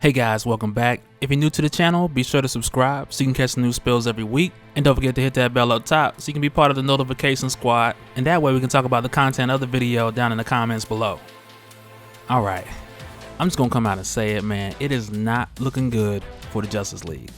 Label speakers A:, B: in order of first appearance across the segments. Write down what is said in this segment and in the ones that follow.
A: Hey guys, welcome back. If you're new to the channel, be sure to subscribe so you can catch the new spills every week. And don't forget to hit that bell up top so you can be part of the notification squad. And that way we can talk about the content of the video down in the comments below. Alright, I'm just gonna come out and say it, man. It is not looking good for the Justice League.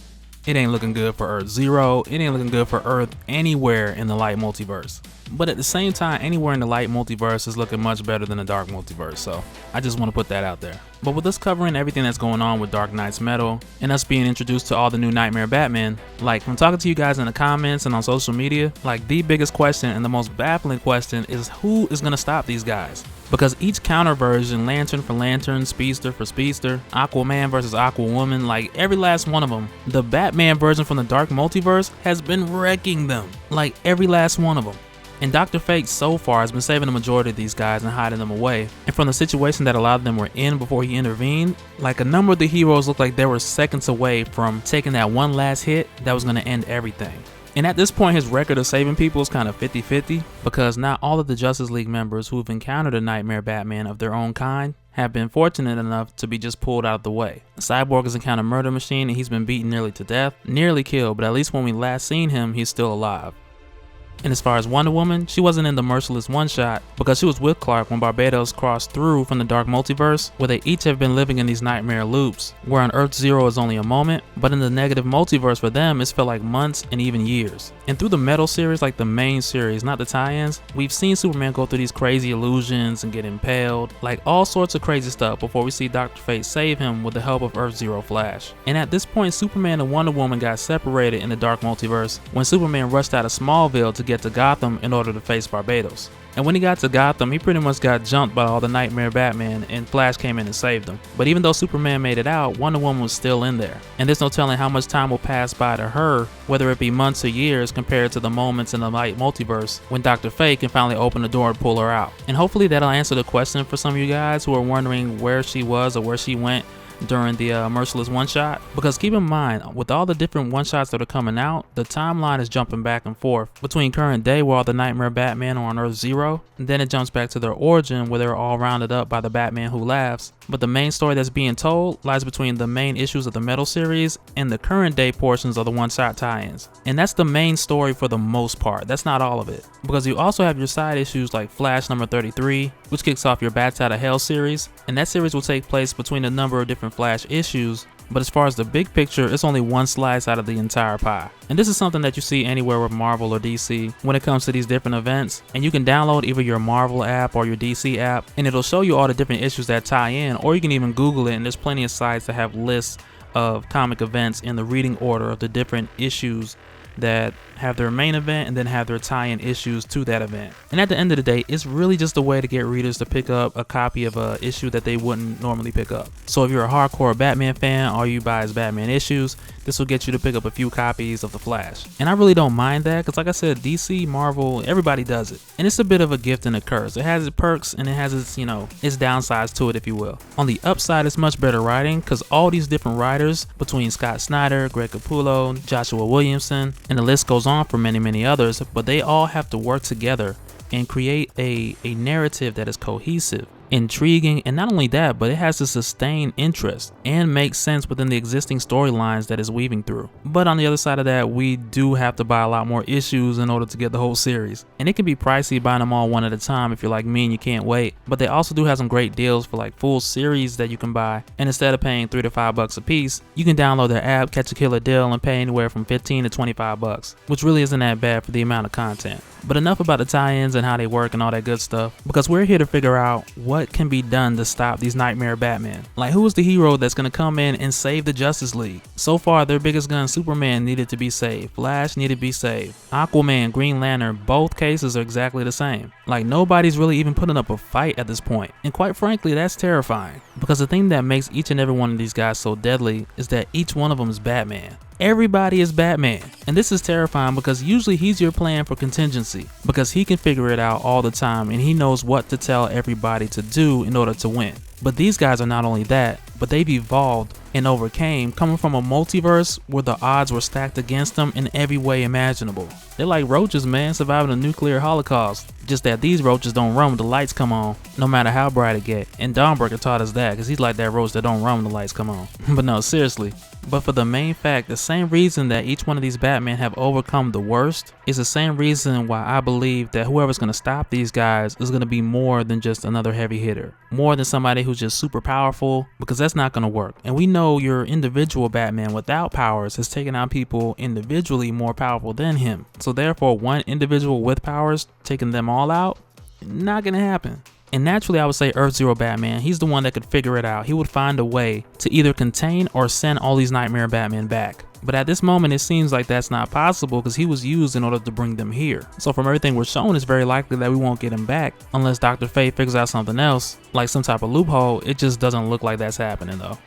A: It ain't looking good for Earth Zero. It ain't looking good for Earth anywhere in the light multiverse. But at the same time, anywhere in the light multiverse is looking much better than the dark multiverse, so I just want to put that out there. But with us covering everything that's going on with Dark Knight's Metal and us being introduced to all the new Nightmare Batman, like from talking to you guys in the comments and on social media, like the biggest question and the most baffling question is who is going to stop these guys? Because each counter version, Lantern for Lantern, Speedster for Speedster, Aquaman versus Aquawoman, like every last one of them, the Batman version from the dark multiverse has been wrecking them, like every last one of them. And Dr. Fate so far has been saving the majority of these guys and hiding them away. And from the situation that a lot of them were in before he intervened, like a number of the heroes looked like they were seconds away from taking that one last hit that was going to end everything. And at this point, his record of saving people is kind of 50-50 because not all of the Justice League members who've encountered a Nightmare Batman of their own kind have been fortunate enough to be just pulled out of the way. Cyborg has encountered Murder Machine and he's been beaten nearly to death, nearly killed, but at least when we last seen him, he's still alive. And as far as Wonder Woman, she wasn't in the Merciless one-shot because she was with Clark when Barbados crossed through from the dark multiverse, where they each have been living in these nightmare loops, where on Earth Zero is only a moment, but in the negative multiverse for them it's felt like months and even years. And through the Metal series, like the main series, not the tie-ins, we've seen Superman go through these crazy illusions and get impaled, like all sorts of crazy stuff before we see Dr. Fate save him with the help of Earth Zero Flash. And at this point, Superman and Wonder Woman got separated in the dark multiverse when Superman rushed out of Smallville to get to Gotham in order to face Barbados. And when he got to Gotham, he pretty much got jumped by all the Nightmare Batman and Flash came in and saved him. But even though Superman made it out, Wonder Woman was still in there. And there's no telling how much time will pass by to her, whether it be months or years compared to the moments in the light multiverse when Dr. Fate can finally open the door and pull her out. And hopefully that'll answer the question for some of you guys who are wondering where she was or where she went during the Merciless one-shot, because keep in mind, with all the different one-shots that are coming out, the timeline is jumping back and forth between current day where all the Nightmare Batman are on Earth Zero, and then it jumps back to their origin where they're all rounded up by the Batman Who Laughs. But the main story that's being told lies between the main issues of the Metal series and the current day portions of the one-shot tie-ins. And that's the main story for the most part. That's not all of it, because you also have your side issues like Flash number 33, which kicks off your Bats Out of Hell series, and that series will take place between a number of different Flash issues. But as far as the big picture, it's only one slice out of the entire pie. And this is something that you see anywhere with Marvel or DC when it comes to these different events. And you can download either your Marvel app or your DC app, and it'll show you all the different issues that tie in, or you can even Google it, and there's plenty of sites that have lists of comic events in the reading order of the different issues that have their main event and then have their tie-in issues to that event. And at the end of the day, it's really just a way to get readers to pick up a copy of a issue that they wouldn't normally pick up. So if you're a hardcore Batman fan, all you buy is Batman issues, this will get you to pick up a few copies of The Flash. And I really don't mind that because like I said, DC, Marvel, everybody does it. And it's a bit of a gift and a curse. It has its perks and it has its, its downsides to it, if you will. On the upside, it's much better writing because all these different writers between Scott Snyder, Greg Capullo, Joshua Williamson, and the list goes on for many others, but they all have to work together and create a narrative that is cohesive, intriguing, and not only that, but it has to sustain interest and make sense within the existing storylines that is weaving through. But on the other side of that, we do have to buy a lot more issues in order to get the whole series, and it can be pricey buying them all one at a time if you're like me and you can't wait. But they also do have some great deals for like full series that you can buy, and instead of paying $3 to $5 a piece, you can download their app, catch a killer deal, and pay anywhere from $15 to $25, which really isn't that bad for the amount of content. But enough about the tie-ins and how they work and all that good stuff, because we're here to figure out what can be done to stop these Nightmare Batman. Like, who is the hero that's going to come in and save the Justice League? So far, their biggest gun, Superman, needed to be saved. Flash needed to be saved. Aquaman, Green Lantern, both cases are exactly the same. Like, nobody's really even putting up a fight at this point. And quite frankly, that's terrifying, because the thing that makes each and every one of these guys so deadly is that each one of them is Batman. Everybody is Batman, and this is terrifying because usually he's your plan for contingency, because he can figure it out all the time and he knows what to tell everybody to do in order to win. But these guys are not only that, but they've evolved and overcame, coming from a multiverse where the odds were stacked against them in every way imaginable. They're like roaches, man, surviving a nuclear holocaust. Just that these roaches don't run when the lights come on, no matter how bright it get. And Dawnbreaker taught us that, because he's like that roach that don't run when the lights come on. But no, seriously. But for the main fact, the same reason that each one of these Batman have overcome the worst is the same reason why I believe that whoever's going to stop these guys is going to be more than just another heavy hitter. More than somebody who's just super powerful, because that's not going to work. And we know your individual Batman without powers has taken out people individually more powerful than him. So therefore, one individual with powers taking them all out, not going to happen. And naturally, I would say Earth Zero Batman, he's the one that could figure it out. He would find a way to either contain or send all these Nightmare Batman back. But at this moment, it seems like that's not possible because he was used in order to bring them here. So from everything we're shown, it's very likely that we won't get him back unless Dr. Fate figures out something else, like some type of loophole. It just doesn't look like that's happening though.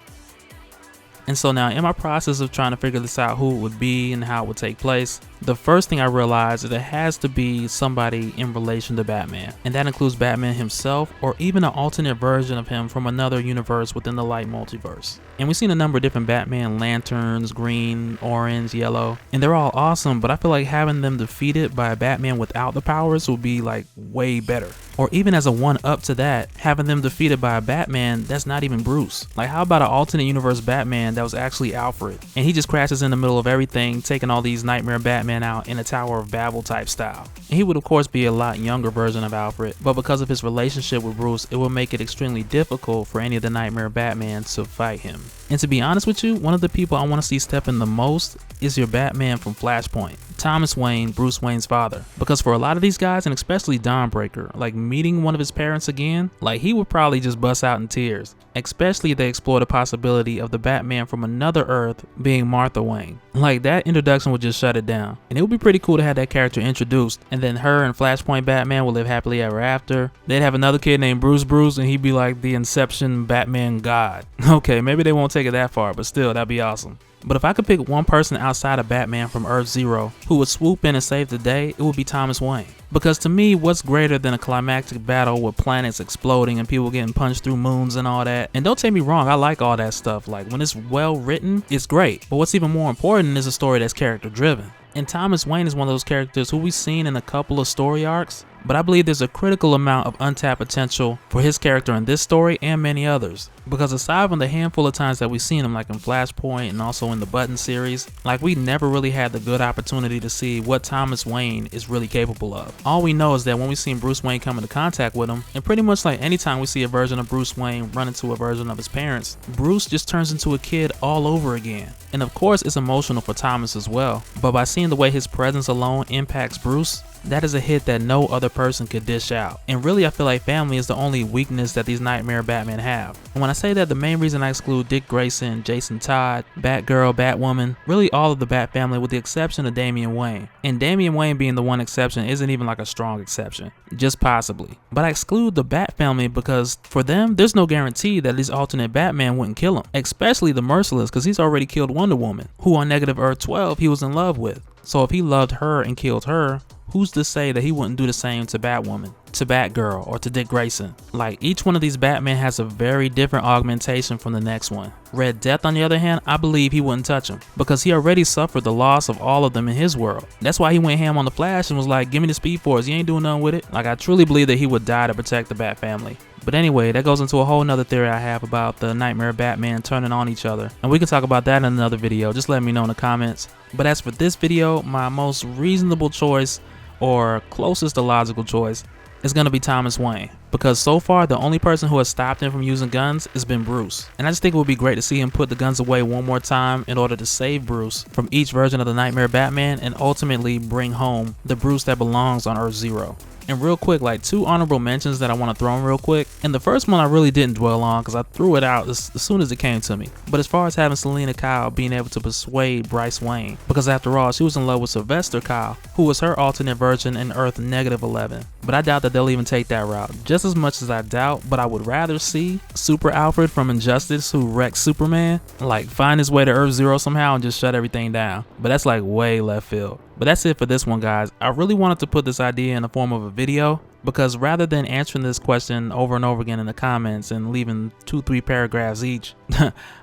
A: And so now in my process of trying to figure this out, who it would be and how it would take place, the first thing I realized is it has to be somebody in relation to Batman. And that includes Batman himself or even an alternate version of him from another universe within the light multiverse. And we've seen a number of different Batman lanterns, green, orange, yellow, and they're all awesome, but I feel like having them defeated by a Batman without the powers would be like way better. Or even as a one up to that, having them defeated by a Batman that's not even Bruce. Like how about an alternate universe Batman that was actually Alfred, and he just crashes in the middle of everything, taking all these Nightmare Batman out in a Tower of Babel type style. And he would of course be a lot younger version of Alfred, but because of his relationship with Bruce, it will make it extremely difficult for any of the Nightmare Batman to fight him. And to be honest with you, one of the people I want to see step in the most is your Batman from Flashpoint, Thomas Wayne, Bruce Wayne's father. Because for a lot of these guys, and especially Dawnbreaker, like meeting one of his parents again, like he would probably just bust out in tears. Especially if they explore the possibility of the Batman from another Earth being Martha Wayne. Like that introduction would just shut it down. And it would be pretty cool to have that character introduced, and then her and Flashpoint Batman will live happily ever after. They'd have another kid named Bruce, and he'd be like the Inception Batman god. Okay, maybe they won't take it that far, but still, that'd be awesome. But if I could pick one person outside of Batman from Earth Zero who would swoop in and save the day, it would be Thomas Wayne. Because to me, what's greater than a climactic battle with planets exploding and people getting punched through moons and all that? And don't take me wrong, I like all that stuff. Like when it's well written, it's great. But what's even more important is a story that's character driven. And Thomas Wayne is one of those characters who we've seen in a couple of story arcs, but I believe there's a critical amount of untapped potential for his character in this story and many others. Because aside from the handful of times that we've seen him, like in Flashpoint and also in the Button series, like we never really had the good opportunity to see what Thomas Wayne is really capable of. All we know is that when we seen Bruce Wayne come into contact with him, and pretty much like anytime we see a version of Bruce Wayne run into a version of his parents, Bruce just turns into a kid all over again. And of course it's emotional for Thomas as well, but by seeing the way his presence alone impacts Bruce, that is a hit that no other person could dish out. And really I feel like family is the only weakness that these Nightmare Batman have. And when I say that, the main reason I exclude Dick Grayson, Jason Todd, Batgirl, Batwoman, really all of the Bat family with the exception of Damian Wayne. And Damian Wayne being the one exception isn't even like a strong exception, just possibly. But I exclude the Bat family because for them, there's no guarantee that these alternate Batman wouldn't kill him. Especially the Merciless, because he's already killed Wonder Woman, who on Negative Earth 12 he was in love with. So if he loved her and killed her, who's to say that he wouldn't do the same to Batwoman, to Batgirl, or to Dick Grayson? Like each one of these Batman has a very different augmentation from the next one. Red Death on the other hand, I believe he wouldn't touch him because he already suffered the loss of all of them in his world. That's why he went ham on the Flash and was like, give me the Speed Force, you ain't doing nothing with it. Like I truly believe that he would die to protect the Bat family. But anyway, that goes into a whole nother theory I have about the Nightmare Batman turning on each other. And we can talk about that in another video, just let me know in the comments. But as for this video, my most reasonable choice, or closest to logical choice, is going to be Thomas Wayne. Because so far, the only person who has stopped him from using guns has been Bruce. And I just think it would be great to see him put the guns away one more time in order to save Bruce from each version of the Nightmare Batman and ultimately bring home the Bruce that belongs on Earth Zero. And real quick, like 2 honorable mentions that I want to throw in real quick. And the first one I really didn't dwell on because I threw it out as soon as it came to me. But as far as having Selena Kyle being able to persuade Bryce Wayne, because after all, she was in love with Sylvester Kyle, who was her alternate version in Earth -11. But I doubt that they'll even take that route. Just as much as I doubt, but I would rather see Super Alfred from Injustice, who wrecked Superman, like find his way to Earth Zero somehow and just shut everything down. But that's like way left field. But that's it for this one, guys. I really wanted to put this idea in the form of a video because rather than answering this question over and over again in the comments and leaving 2-3 paragraphs each,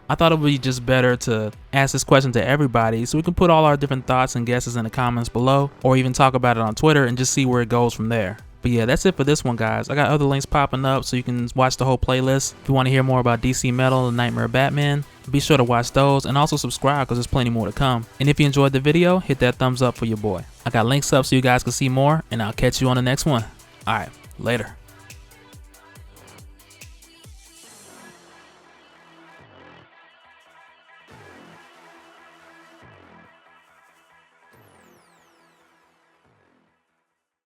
A: I thought it would be just better to ask this question to everybody so we can put all our different thoughts and guesses in the comments below, or even talk about it on Twitter and just see where it goes from there. But yeah, that's it for this one, guys. I got other links popping up so you can watch the whole playlist. If you want to hear more about DC Metal and Nightmare Batman, be sure to watch those and also subscribe because there's plenty more to come. And if you enjoyed the video, hit that thumbs up for your boy. I got links up so you guys can see more, and I'll catch you on the next one. Alright, later.